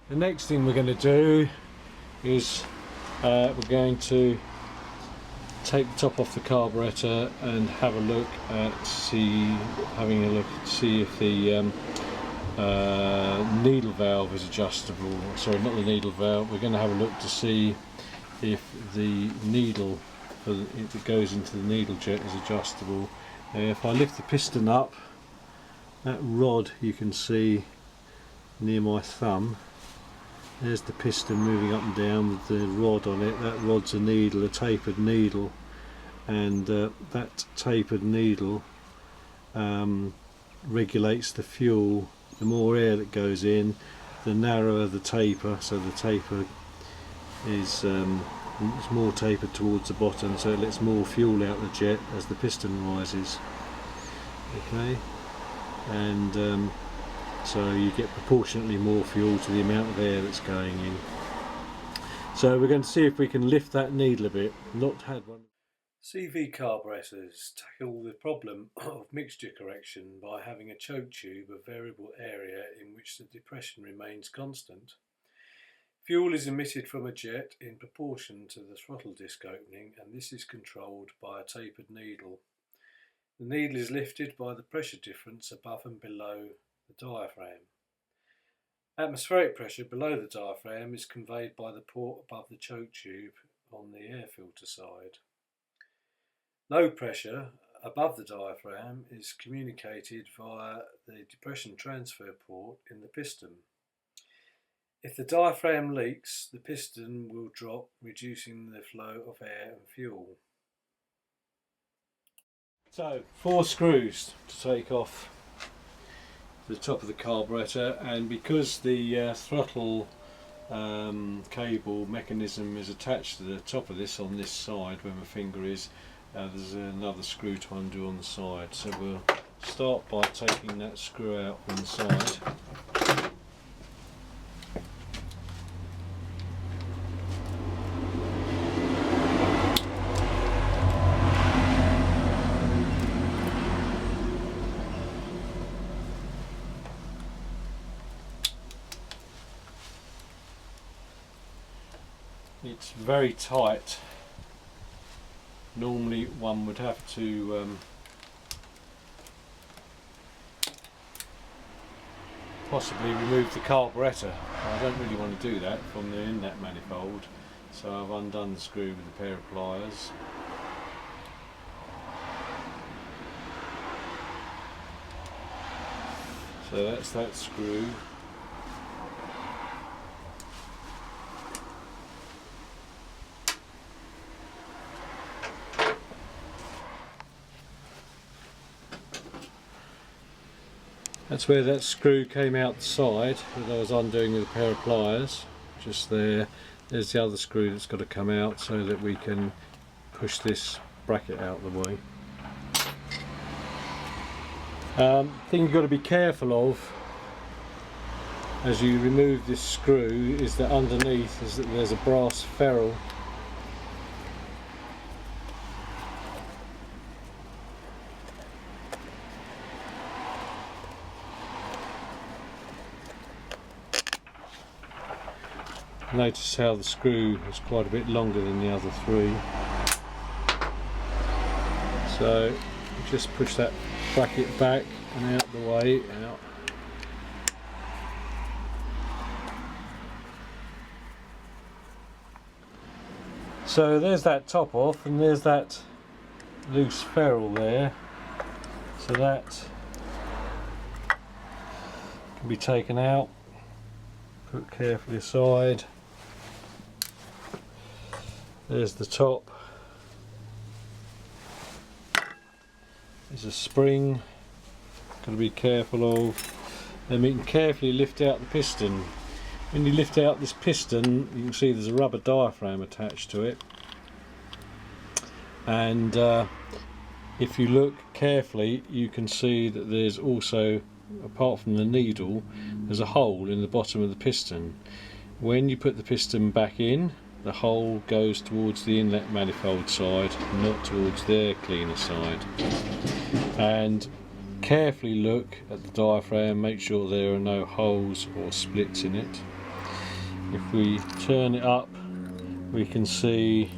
The next thing we're going to do is we're going to take the top off the carburetor and have a look at see if the needle valve is adjustable. Sorry, not the needle valve. We're going to have a look to see if the needle that goes into the needle jet is adjustable. If I lift the piston up, that rod you can see near my thumb, there's the piston moving up and down with the rod on it. That rod's a needle, a tapered needle, and that tapered needle regulates the fuel. The more air that goes in, the narrower the taper, so the taper is more tapered towards the bottom, so it lets more fuel out the jet as the piston rises. Okay, and so you get proportionately more fuel to the amount of air that's going in. So we're going to see if we can lift that needle a bit. Not had one. CV carburetors tackle the problem of mixture correction by having a choke tube of variable area in which the depression remains constant. Fuel is emitted from a jet in proportion to the throttle disc opening, and this is controlled by a tapered needle. The needle is lifted by the pressure difference above and below the diaphragm. Atmospheric pressure below the diaphragm is conveyed by the port above the choke tube on the air filter side. Low pressure above the diaphragm is communicated via the depression transfer port in the piston. If the diaphragm leaks, the piston will drop, reducing the flow of air and fuel. So, 4 screws to take off the top of the carburetor, and because the throttle cable mechanism is attached to the top of this on this side where my finger is, there's another screw to undo on the side. So we'll start by taking that screw out on the side. It's very tight. Normally one would have to possibly remove the carburetor. I don't really want to do that from the inlet manifold, so I've undone the screw with a pair of pliers. So that's that screw. That's where that screw came out the side that I was undoing with a pair of pliers. Just there. There's the other screw that's got to come out so that we can push this bracket out of the way. Thing you've got to be careful of as you remove this screw is that underneath there's a brass ferrule. Notice how the screw is quite a bit longer than the other 3. So just push that bracket back and out the way. Out. So there's that top off, and there's that loose ferrule there. So that can be taken out, put carefully aside. There's the top. There's a spring, got to be careful of. Then we can carefully lift out the piston. When you lift out this piston, you can see there's a rubber diaphragm attached to it, and if you look carefully you can see that there's also, apart from the needle, there's a hole in the bottom of the piston. When you put the piston back in, the hole goes towards the inlet manifold side, not towards the air cleaner side. And carefully look at the diaphragm, make sure there are no holes or splits in it. if we turn it up, we can see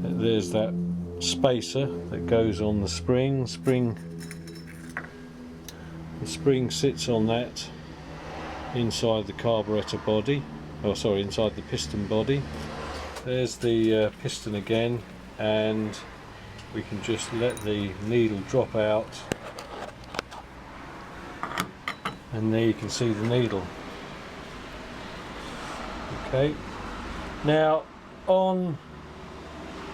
that there's that spacer that goes on the spring. The spring sits on that inside the carburetor body, oh sorry, inside the piston body. There's the piston again, and we can just let the needle drop out, and there you can see the needle. Okay, now on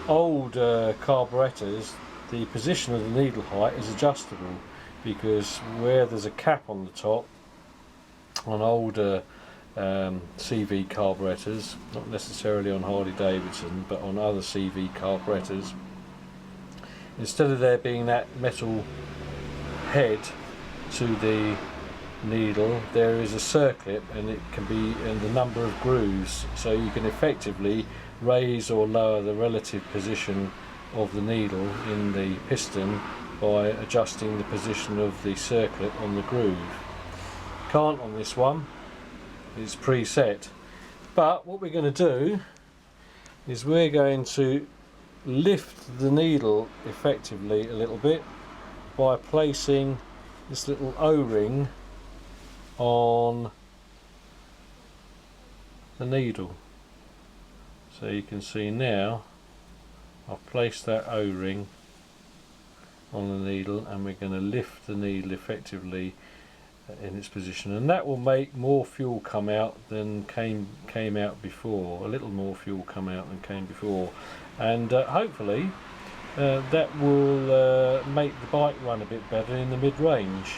old carburetors, the position of the needle height is adjustable, because where there's a cap on the top on older CV carburetors, not necessarily on Harley Davidson but on other CV carburetors, instead of there being that metal head to the needle, there is a circlip, and it can be in the number of grooves, so you can effectively raise or lower the relative position of the needle in the piston by adjusting the position of the circlip on the groove. Can't on this one, it's preset. But what we're going to do is we're going to lift the needle effectively a little bit by placing this little O-ring on the needle. So you can see now I've placed that O-ring on the needle, and we're going to lift the needle effectively in its position, and that will make more fuel come out than came out before. A little more fuel come out than came before, and hopefully that will make the bike run a bit better in the mid-range.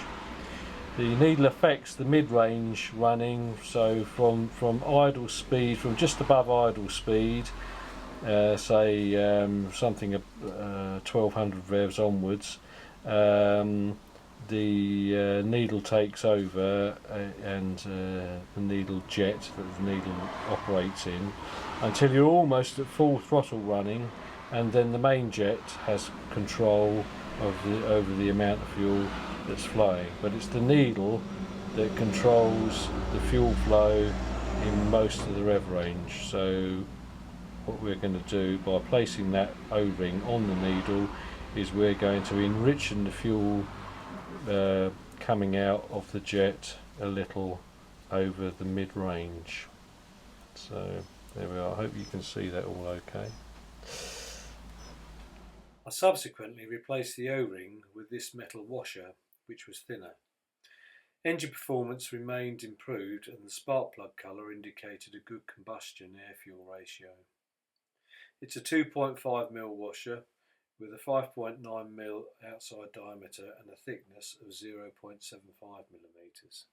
The needle affects the mid-range running, so from idle speed, from just above idle speed, say something 1200 revs onwards, the needle takes over, and the needle jet that the needle operates in, until you're almost at full throttle running, and then the main jet has control over the amount of fuel that's flowing. But it's the needle that controls the fuel flow in most of the rev range. So what we're going to do by placing that O-ring on the needle is we're going to enrich the fuel coming out of the jet a little over the mid-range. So there we are. I hope you can see that all okay. I subsequently replaced the O-ring with this metal washer, which was thinner. Engine performance remained improved, and the spark plug colour indicated a good combustion air-fuel ratio. It's a 2.5mm washer with a 5.9mm outside diameter and a thickness of 0.75mm.